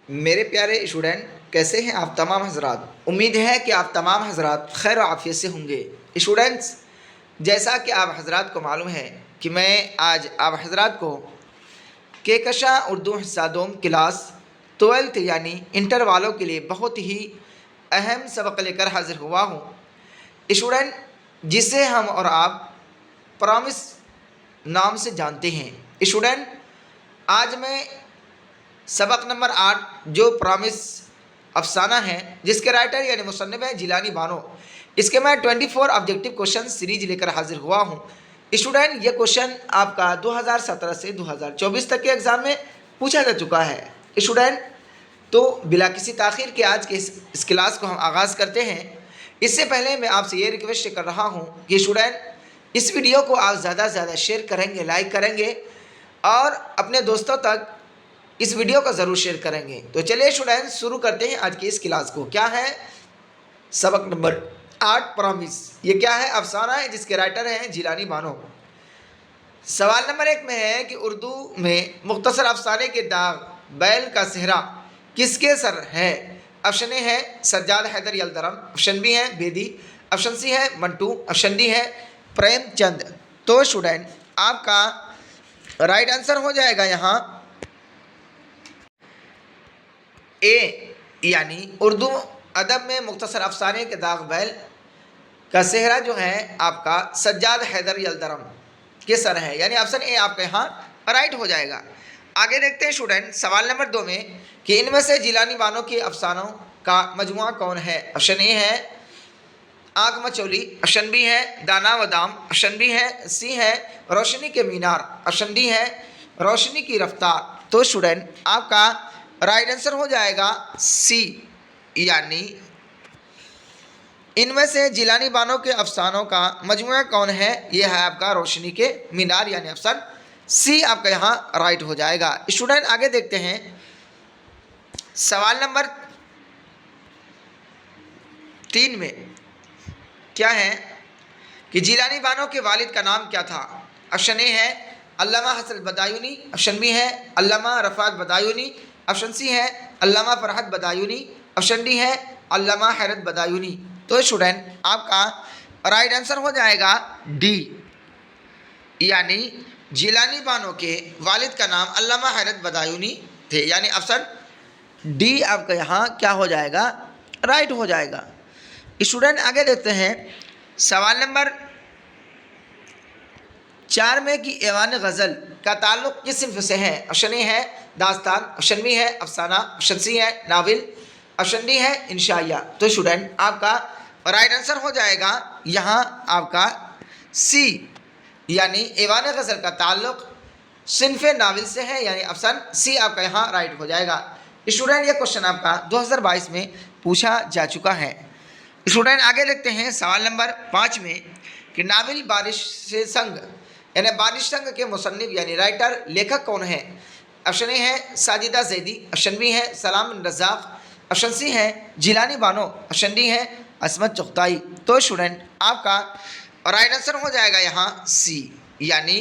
मेरे प्यारे स्टूडेंट, कैसे हैं आप तमाम हजरात। उम्मीद है कि आप तमाम हजरात खैर आफियत से होंगे। स्टूडेंट्स, जैसा कि आप हजरात को मालूम है कि मैं आज आप हजरात को केकशा उर्दू हिस्सा दोम क्लास 12th यानी इंटर वालों के लिए बहुत ही अहम सबक लेकर हाजिर हुआ हूँ स्टूडेंट, जिसे हम और आप प्रॉमिस नाम से जानते हैं। स्टूडेंट, आज मैं सबक नंबर 8 जो प्रॉमिस अफसाना है, जिसके राइटर यानी मुसन्निफ है जिलानी बानो, इसके मैं 24 ऑब्जेक्टिव क्वेश्चन सीरीज लेकर हाजिर हुआ हूँ। स्टूडेंट, ये क्वेश्चन आपका 2017 से 2024 तक के एग्ज़ाम में पूछा जा चुका है। स्टूडेंट, तो बिला किसी ताख़ीर के आज के इस क्लास को हम आगाज़ करते हैं। इससे पहले मैं आपसे ये रिक्वेस्ट कर रहा हूँ कि स्टूडेंट, इस वीडियो को आप ज़्यादा से ज़्यादा शेयर करेंगे, लाइक करेंगे और अपने दोस्तों तक इस वीडियो को ज़रूर शेयर करेंगे। तो चलिए स्टूडेंट, शुरू करते हैं आज की इस क्लास को। क्या है सबक नंबर 8 प्रॉमिस। ये क्या है? अफसाना है जिसके राइटर हैं जिलानी बानो। सवाल नंबर 1 में है कि उर्दू में मुख्तसर अफसाने के दाग बैल का सेहरा किसके सर है? ऑप्शन ए है सज्जाद हैदर यलदरम, ऑप्शन बी है बेदी, ऑप्शन सी है मंटू, ऑप्शन डी है प्रेमचंद। तो स्टूडेंट, आपका राइट आंसर हो जाएगा यहाँ ए, यानी उर्दू अदब में मुख्तसर अफसाने के दाग बैल का सेहरा जो है आपका सज्जाद हैदर यलदरम के सर है, यानी ऑप्शन ए आपका यहाँ राइट हो जाएगा। आगे देखते हैं स्टूडेंट, सवाल नंबर 2 में कि इनमें से जिलानी बानो के अफसानों का मजमुआ कौन है? ऑप्शन ए है आँख मचौली, ऑप्शन बी है दाना व दाम, ऑप्शन बी है सी है रोशनी के मीनार, ऑप्शन डी है रोशनी की रफ्तार। तो स्टूडेंट, आपका राइट आंसर हो जाएगा सी, यानी इनमें से जिलानी बानो के अफसानों का मजमुआ कौन है? यह है आपका रोशनी के मीनार, यानी ऑप्शन सी आपका यहाँ राइट हो जाएगा। स्टूडेंट, आगे देखते हैं सवाल नंबर 3 में क्या है कि जिलानी बानो के वालिद का नाम क्या था? ऑप्शन ए है अल्लामा हसन बदायूनी, ऑप्शन बी है अल्लामा रफ़ात बदायूनी, ऑप्शन सी है अल्लामा फरहत बदायूनी, ऑप्शन डी है अल्लामा हैरत बदायूनी। तो स्टूडेंट, आपका राइट आंसर हो जाएगा डी, यानी जिलानी बानो के वालिद का नाम अल्लामा हैरत बदायूनी थे, यानी ऑप्शन डी आपका यहाँ क्या हो जाएगा? राइट हो जाएगा। स्टूडेंट, आगे देखते हैं सवाल नंबर 4 में कि ऐवान गज़ल का ताल्लुक़ किस सिन्फ़ से है? ऑप्शन ए है दास्तान, ऑप्शन बी है अफसाना, ऑप्शन सी है नाविल, ऑप्शन डी है इंशाइया। तो स्टूडेंट, आपका राइट आंसर हो जाएगा यहाँ आपका सी, यानी ऐवान गज़ल का ताल्लुक़ सिन्फ़ नाविल से है, यानी ऑप्शन सी आपका यहाँ राइट हो जाएगा। स्टूडेंट, ये क्वेश्चन आपका 2022 में पूछा जा चुका है। स्टूडेंट, आगे देखते हैं सवाल नंबर 5 में कि नाविल बारिश से संग यानी बारिश संग के मुसन्निफ यानी राइटर लेखक कौन है? ऑप्शन ए है साजिदा जैदी, ऑप्शन बी है सलाम बिन रज़ाक़, ऑप्शन सी है जिलानी बानो, ऑप्शन डी है असमत चुगताई। तो स्टूडेंट, आपका राइट आंसर हो जाएगा यहाँ सी, यानी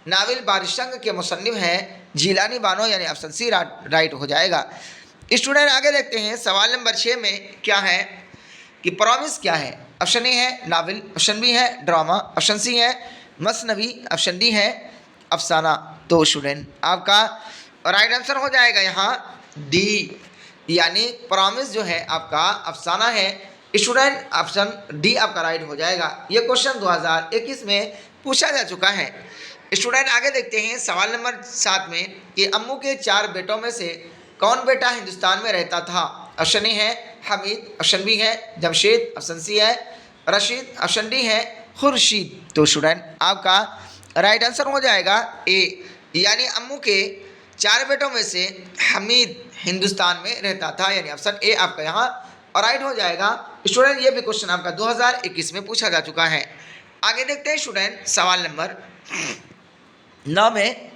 नाविल बारिश संग के मुसन्निफ हैं जिलानी बानो, यानी ऑप्शन सी राइट हो जाएगा। स्टूडेंट, आगे देखते हैं सवाल नंबर 6 में क्या है कि प्रॉमिस क्या है? ऑप्शन ए है नावल, ऑप्शन बी है ड्रामा, ऑप्शन सी है मसनवी, ऑप्शन डी है अफसाना। तो स्टूडेंट, आपका राइट आंसर हो जाएगा यहाँ डी, यानी प्रॉमिस जो है आपका अफसाना है। स्टूडेंट, ऑप्शन डी आपका राइट हो जाएगा। ये क्वेश्चन 2021 में पूछा जा चुका है। स्टूडेंट, आगे देखते हैं सवाल नंबर 7 में कि अम्मू के 4 बेटों में से कौन बेटा हिंदुस्तान में रहता था? ऑप्शन ए है हमीद, ऑप्शन बी है जमशेद, ऑप्शन सी है रशीद, ऑप्शन डी है खुर्शीद। तो स्टूडेंट, आपका राइट आंसर हो जाएगा ए, यानी अम्मू के 4 बेटों में से हमीद हिंदुस्तान में रहता था, यानी ऑप्शन ए आपका यहाँ राइट हो जाएगा। स्टूडेंट, ये भी क्वेश्चन आपका 2021 में पूछा जा चुका है। आगे देखते हैं स्टूडेंट सवाल नंबर 9 में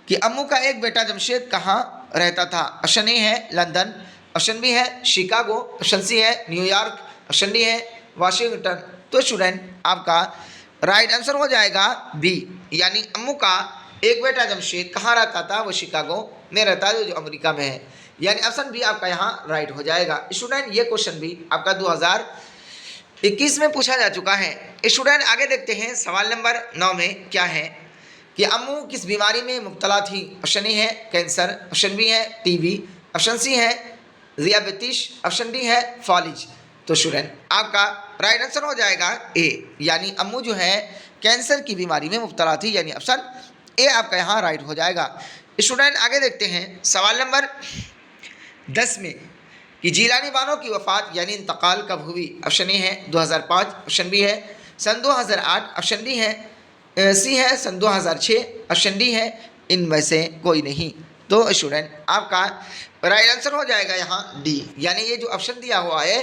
कि अम्मू का एक बेटा जमशेद कहाँ रहता था? ऑप्शन ए है लंदन, ऑप्शन बी है शिकागो, ऑप्शन सी है न्यूयॉर्क, ऑप्शन डी है वाशिंगटन। तो स्टूडेंट, आपका राइट आंसर हो जाएगा बी, यानी अम्मू का एक बेटा जमशेद कहाँ रहता था? वो शिकागो में रहता है, जो अमेरिका में है। यानी ऑप्शन बी आपका यहाँ राइट हो जाएगा। स्टूडेंट ये क्वेश्चन भी आपका 2021 में पूछा जा चुका है। स्टूडेंट आगे देखते हैं सवाल नंबर 9 में क्या है कि अम्मू किस बीमारी में मुब्तला थी। ऑप्शन ए है कैंसर, ऑप्शन बी है टीबी, ऑप्शन सी है ज़ियाबतीस, ऑप्शन डी है फॉलिज। तो स्टूडेंट आपका राइट आंसर हो जाएगा ए, यानी अम्मू जो है कैंसर की बीमारी में मुब्तला थी, यानी ऑप्शन ए आपका यहाँ राइट हो जाएगा। स्टूडेंट आगे देखते हैं सवाल नंबर 10 में कि जीलानी बानो की वफ़ात यानी इंतकाल कब हुई। ऑप्शन ए है 2005, ऑप्शन बी है सन 2008, ऑप्शन डी है सी है सन 2006, ऑप्शन डी है इनमें से कोई नहीं। तो स्टूडेंट आपका राइट आंसर हो जाएगा यहाँ डी, यानी ये जो ऑप्शन दिया हुआ है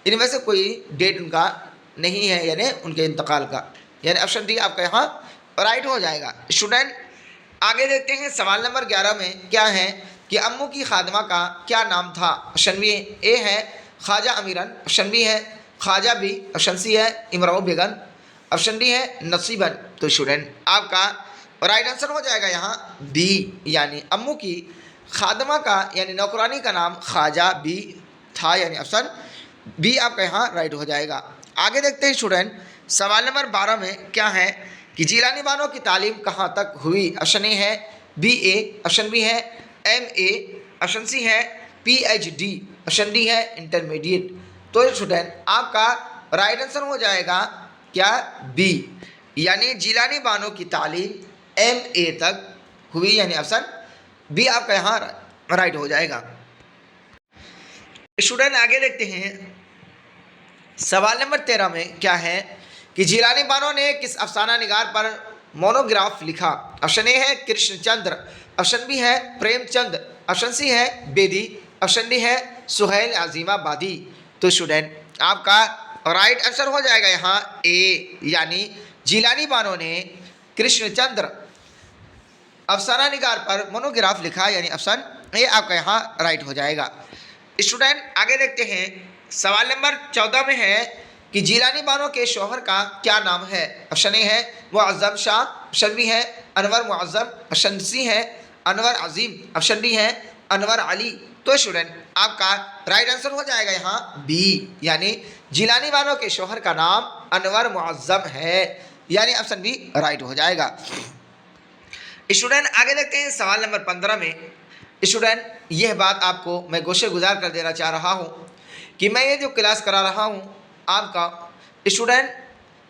इनमें से कोई डेट उनका नहीं है, यानी उनके इंतकाल का, यानी ऑप्शन डी आपका यहाँ राइट हो जाएगा। स्टूडेंट आगे देखते हैं सवाल नंबर 11 में क्या है कि अम्मू की खादमा का क्या नाम था। ऑप्शन बी ए है ख्वाजा अमीरन, ऑप्शन बी है ख्वाजा बी, ऑप्शन सी है इमराओ बेगम, ऑप्शन डी है नसीबन। तो स्टूडेंट आपका राइट आंसर हो जाएगा यहाँ बी, यानी अम्मू की खादमा का यानी नौकरानी का नाम ख्वाजा बी था, यानी ऑप्शन बी आपका यहाँ राइट हो जाएगा। आगे देखते हैं स्टूडेंट सवाल नंबर 12 में क्या है कि जीलानी बानो की तालीम कहाँ तक हुई। ऑप्शन ए है BA, ऑप्शन बी है MA, ऑप्शन सी है PhD, ऑप्शन डी है इंटरमीडिएट। तो स्टूडेंट आपका राइट आंसर हो जाएगा क्या बी, यानी जीलानी बानो की तालीम MA तक हुई, यानी ऑप्शन बी आपका यहाँ राइट हो जाएगा। स्टूडेंट आगे देखते हैं सवाल नंबर 13 में क्या है कि जीलानी बानो ने किस अफसाना निगार पर मोनोग्राफ लिखा। ऑप्शन ए है कृष्णचंद्र, ऑप्शन बी है प्रेमचंद, ऑप्शन सी है बेदी, ऑप्शन डी है सुहैल अजीमाबादी। तो स्टूडेंट आपका राइट आंसर हो जाएगा यहाँ ए, यानी जीलानी बानो ने कृष्णचंद्र अफसाना निगार पर मोनोग्राफ लिखा, यानी ऑप्शन ए आपका यहाँ राइट हो जाएगा। स्टूडेंट आगे देखते हैं सवाल नंबर 14 में है कि जीलानी बानो के शौहर का क्या नाम है। ऑप्शन ए है मुअज़्ज़म शाह, ऑप्शन बी है अनवर मुअज़्ज़म, ऑप्शन सी है अनवर अजीम, ऑप्शन डी है अनवर अली। तो स्टूडेंट आपका राइट आंसर हो जाएगा यहाँ बी, यानी जीलानी बानो के शौहर का नाम अनवर मुअज़्ज़म है, यानी ऑप्शन बी राइट हो जाएगा। स्टूडेंट आगे देखते हैं सवाल नंबर 15 में। स्टूडेंट यह बात आपको मैं गोशे गुजार कर देना चाह रहा हूँ कि मैं ये जो क्लास करा रहा हूँ आपका स्टूडेंट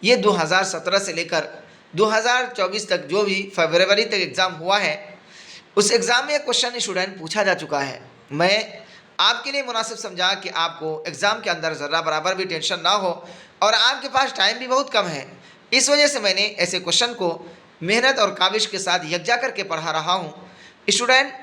ये 2017 से लेकर 2024 तक जो भी फरवरी तक एग्ज़ाम हुआ है उस एग्ज़ाम में क्वेश्चन स्टूडेंट पूछा जा चुका है। मैं आपके लिए मुनासिब समझा कि आपको एग्ज़ाम के अंदर ज़रा बराबर भी टेंशन ना हो और आपके पास टाइम भी बहुत कम है, इस वजह से मैंने ऐसे क्वेश्चन को मेहनत और काविश के साथ यकजा करके पढ़ा रहा हूँ स्टूडेंट,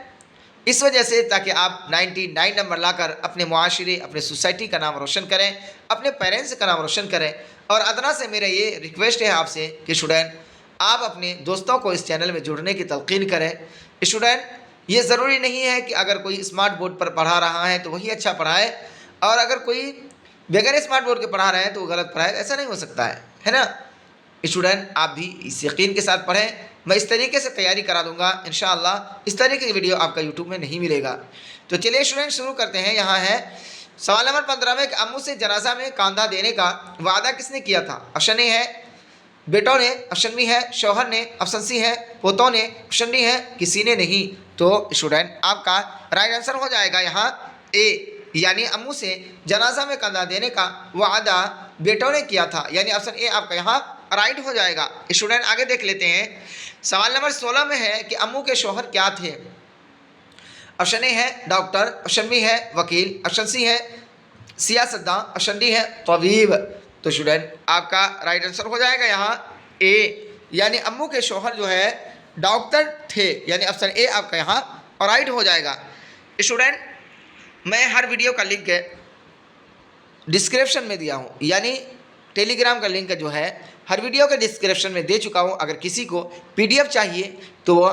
इस वजह से ताकि आप 99 नंबर लाकर अपने मुआशरे अपने सोसाइटी का नाम रोशन करें, अपने पेरेंट्स का नाम रोशन करें। और अदना से मेरा ये रिक्वेस्ट है आपसे कि स्टूडेंट आप अपने दोस्तों को इस चैनल में जुड़ने की तलकीन करें। स्टूडेंट ये ज़रूरी नहीं है कि अगर कोई स्मार्ट बोर्ड पर पढ़ा रहा है तो वही अच्छा पढ़ाए और अगर कोई बगैर स्मार्ट बोर्ड के पढ़ा रहे हैं तो वो गलत पढ़ाए, ऐसा नहीं हो सकता है ना। स्टूडेंट आप भी इस यकीन के साथ पढ़ें, मैं इस तरीके से तैयारी करा दूंगा इंशाअल्लाह, इस तरीके की वीडियो आपका यूट्यूब में नहीं मिलेगा। तो चलिए स्टूडेंट शुरू करते हैं। यहाँ है सवाल नंबर 15 में कि अम्मू से जनाजा में कांधा देने का वादा किसने किया था। ऑप्शन ए है बेटों ने, ऑप्शन बी है शौहर ने, ऑप्शन सी है पोतों ने, ऑप्शन डी है किसी ने नहीं। तो स्टूडेंट आपका राइट आंसर हो जाएगा यहाँ ए, यानी अम्मू से जनाजा में कंधा देने का वादा बेटों ने किया था, यानी ऑप्शन ए आपका यहाँ राइट हो जाएगा। स्टूडेंट आगे देख लेते हैं सवाल नंबर 16 में है कि अम्मू के शौहर क्या थे। ऑप्शन ए है डॉक्टर, ऑप्शन बी है वकील, ऑप्शन सी है सियासतदान, ऑप्शन डी है तबीब। तो स्टूडेंट आपका राइट आंसर हो जाएगा यहाँ ए, यानी अम्मू के शौहर जो है डॉक्टर थे, यानी ऑप्शन ए आपका यहाँ राइट हो जाएगा। स्टूडेंट मैं हर वीडियो का लिंक डिस्क्रिप्शन में दिया हूँ, यानी टेलीग्राम का लिंक जो है हर वीडियो के डिस्क्रिप्शन में दे चुका हूँ। अगर किसी को PDF चाहिए तो वो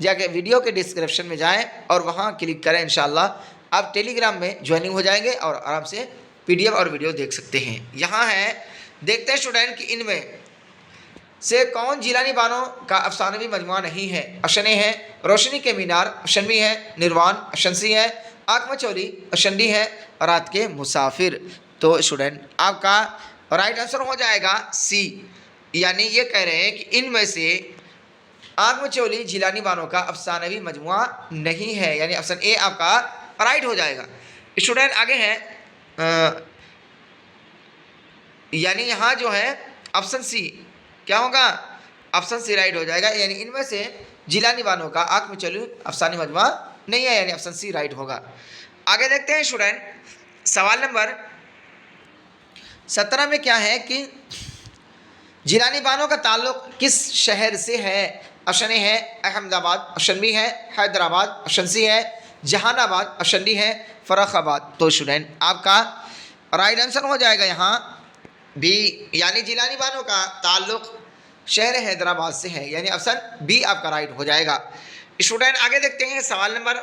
जाके वीडियो के डिस्क्रिप्शन में जाएं और वहाँ क्लिक करें, इंशाल्लाह आप टेलीग्राम में ज्वाइनिंग हो जाएंगे और आराम से PDF और वीडियो देख सकते हैं। यहाँ है देखते हैं स्टूडेंट कि इनमें से कौन जीलानी बानो का अफसानवी मजमुआ नहीं है। ऑप्शन ए है रोशनी के मीनार, ऑप्शन बी है निर्वाण, ऑप्शन सी है आँख में चोली अशंडी है रात के मुसाफिर। तो स्टूडेंट आपका राइट आंसर हो जाएगा सी, यानी ये कह रहे हैं कि इनमें से आँख में चोली जिलानी बानों का अफसानवी मजमुआ नहीं है, यानी ऑप्शन ए आपका राइट हो जाएगा। स्टूडेंट आगे हैं, यानी यहाँ जो है ऑप्शन सी क्या होगा, ऑप्शन सी राइट हो जाएगा, यानी इनमें से जिलानी बानों का आँख में चोली अफसानी मजमुआ नहीं है, यानी ऑप्शन सी राइट होगा। आगे देखते हैं स्टूडेंट, सवाल नंबर 17 में क्या है कि जिलानी बानों का ताल्लुक किस शहर से है। ऑप्शन ए है अहमदाबाद, ऑप्शन बी है हैदराबाद, ऑप्शन सी है जहानाबाद, ऑप्शन डी है फर्रुखाबाद। तो स्टूडेंट आपका राइट आंसर हो जाएगा यहाँ बी, यानी जिलानी बानों का ताल्लुक शहर हैदराबाद से है, यानी ऑप्शन बी आपका राइट हो जाएगा। स्टूडेंट आगे देखते हैं सवाल नंबर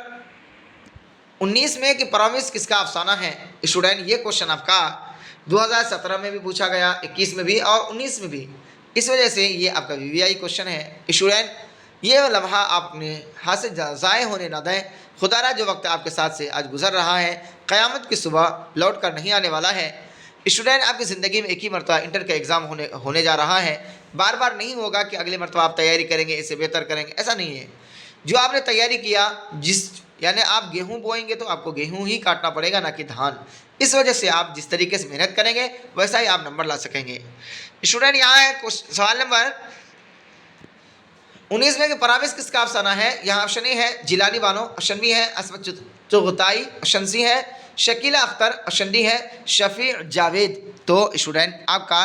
19 में कि प्रॉमिस किसका अफसाना है। स्टूडेंट ये क्वेश्चन आपका 2017 में भी पूछा गया, 21 में भी और 19 में भी, इस वजह से ये आपका VVI क्वेश्चन है। स्टूडेंट ये लम्हा आपने हाथ से ज़ाय होने ना दें। खुदारा जो वक्त आपके साथ से आज गुजर रहा है, क़यामत की सुबह लौट कर नहीं आने वाला है। स्टूडेंट आपकी ज़िंदगी में एक ही मरतबा इंटर का एग्ज़ाम होने जा रहा है, बार बार नहीं होगा कि अगले मरतबा आप तैयारी करेंगे इससे बेहतर करेंगे, ऐसा नहीं है। जो आपने तैयारी किया, यानी आप गेहूँ बोएंगे तो आपको गेहूँ ही काटना पड़ेगा, ना कि धान। इस वजह से आप जिस तरीके से मेहनत करेंगे वैसा ही आप नंबर ला सकेंगे। स्टूडेंट यहाँ है सवाल नंबर 19 में कि परवेज़ किसका अफसाना है। यहाँ ऑप्शन ए है जिलानी बानो, ऑप्शन बी है असमत चुगताई, ऑप्शन सी है शकीला अख्तर, ऑप्शन डी है शफी जावेद। तो स्टूडेंट आपका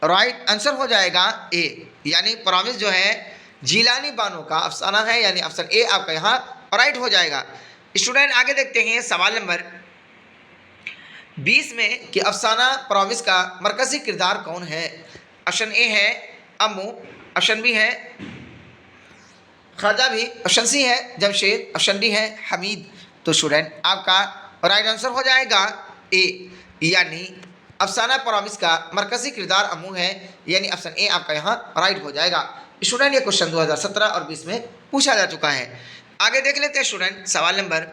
राइट आंसर हो जाएगा ए, यानी परवेज़ जो है जिलानी बानो का अफसाना है, यानी ऑप्शन ए आपका यहाँ राइट हो जाएगा। स्टूडेंट आगे देखते हैं सवाल नंबर 20 में कि अफसाना प्रॉमिस का मरकज़ी किरदार कौन है। ऑप्शन ए है अम्मू, ऑप्शन बी है ख्वाजा भी, ऑप्शन सी है जमशेद, ऑप्शन डी है हमीद। तो स्टूडेंट आपका राइट आंसर हो जाएगा ए, यानी अफसाना प्रॉमिस का मरकज़ी किरदार अम्मू है, यानी ऑप्शन ए आपका यहाँ राइट हो जाएगा। स्टूडेंट ये क्वेश्चन 2017 और 20 में पूछा जा चुका है। आगे देख लेते हैं स्टूडेंट सवाल नंबर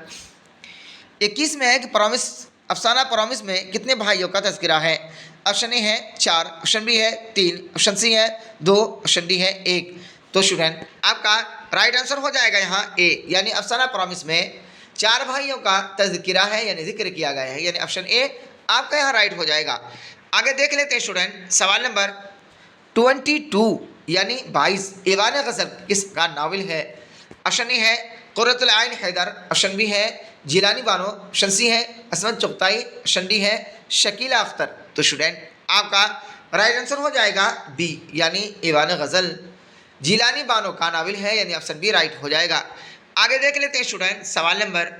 21 में है कि प्रॉमिस अफसाना प्रॉमिस में कितने भाइयों का तज़किरा है। ऑप्शन ए है 4, ऑप्शन बी है 3, ऑप्शन सी है 2, ऑप्शन डी है 1। तो स्टूडेंट आपका राइट आंसर हो जाएगा यहाँ ए, यानी अफसाना प्रॉमिस में 4 भाइयों का तज़किरा है, यानी जिक्र किया गया है, यानी ऑप्शन ए आपका यहाँ राइट हो जाएगा। आगे देख लेते हैं स्टूडेंट सवाल नंबर 22, यानी 22 ईवान गज़ल किसका नावल है। ऑप्शन ए है क़ुर्रतुल आइन हैदर, ऑप्शन बी है जिलानी बानो, ऑप्शन सी है असमत चुगताई, ऑप्शन डी है शकीला अख्तर। तो स्टूडेंट आपका राइट आंसर हो जाएगा बी, यानी ईवान गज़ल जिलानी बानो का नावल है, यानी ऑप्शन बी राइट हो जाएगा। आगे देख लेते हैं स्टूडेंट सवाल नंबर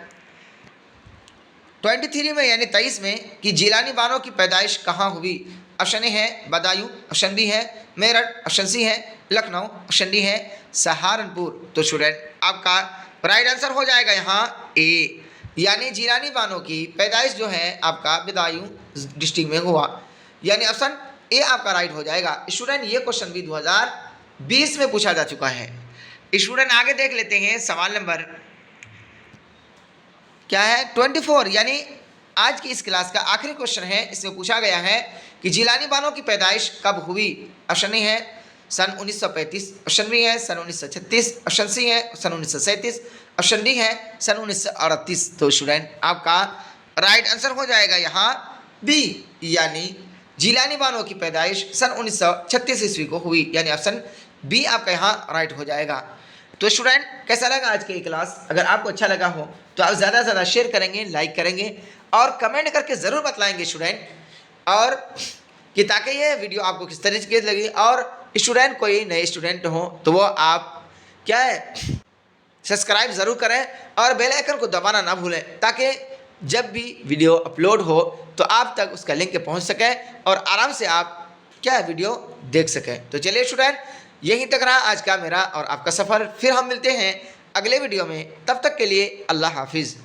23 में, यानी 23 में कि जिलानी बानो की पैदाइश कहाँ हुई। ऑप्शन ए है बदायूं, ऑप्शन बी है मेरठ, ऑप्शन सी है लखनऊ, ऑप्शन डी है सहारनपुर। तो स्टूडेंट आपका राइट आंसर हो जाएगा यहाँ ए, यानी जिलानी बानो की पैदाइश जो है आपका बदायूं डिस्ट्रिक्ट में हुआ, यानी ऑप्शन ए आपका राइट हो जाएगा। स्टूडेंट ये क्वेश्चन भी 2020 में पूछा जा चुका है। स्टूडेंट आगे देख लेते हैं सवाल नंबर क्या है 24, यानी आज की इस क्लास का आखिरी क्वेश्चन है। इसमें पूछा गया है कि जिलानी बानो की पैदाइश कब हुई। ऑप्शन ए है सन 1935, ऑप्शन बी है सन 1936, ऑप्शन सी है सन 1937, ऑप्शन डी है सन 1938। तो स्टूडेंट आपका राइट आंसर हो जाएगा यहाँ बी, यानी जिलानी बानो की पैदाइश सन 1936 ईस्वी को हुई, यानी ऑप्शन बी आपका यहाँ राइट हो जाएगा। तो स्टूडेंट कैसा लगा आज की क्लास। अगर आपको अच्छा लगा हो तो आप ज़्यादा से ज़्यादा शेयर करेंगे, लाइक करेंगे और कमेंट करके ज़रूर बतलाएंगे स्टूडेंट, और कि ताकि ये वीडियो आपको किस तरीके से लगी। और स्टूडेंट कोई नए स्टूडेंट हो तो वो आप क्या है सब्सक्राइब ज़रूर करें और बेल आइकन को दबाना ना भूलें, ताकि जब भी वीडियो अपलोड हो तो आप तक उसका लिंक पहुंच सके और आराम से आप क्या वीडियो देख सकें। तो चलिए स्टूडेंट यहीं तक रहा आज का मेरा और आपका सफ़र। फिर हम मिलते हैं अगले वीडियो में, तब तक के लिए अल्लाह हाफिज़।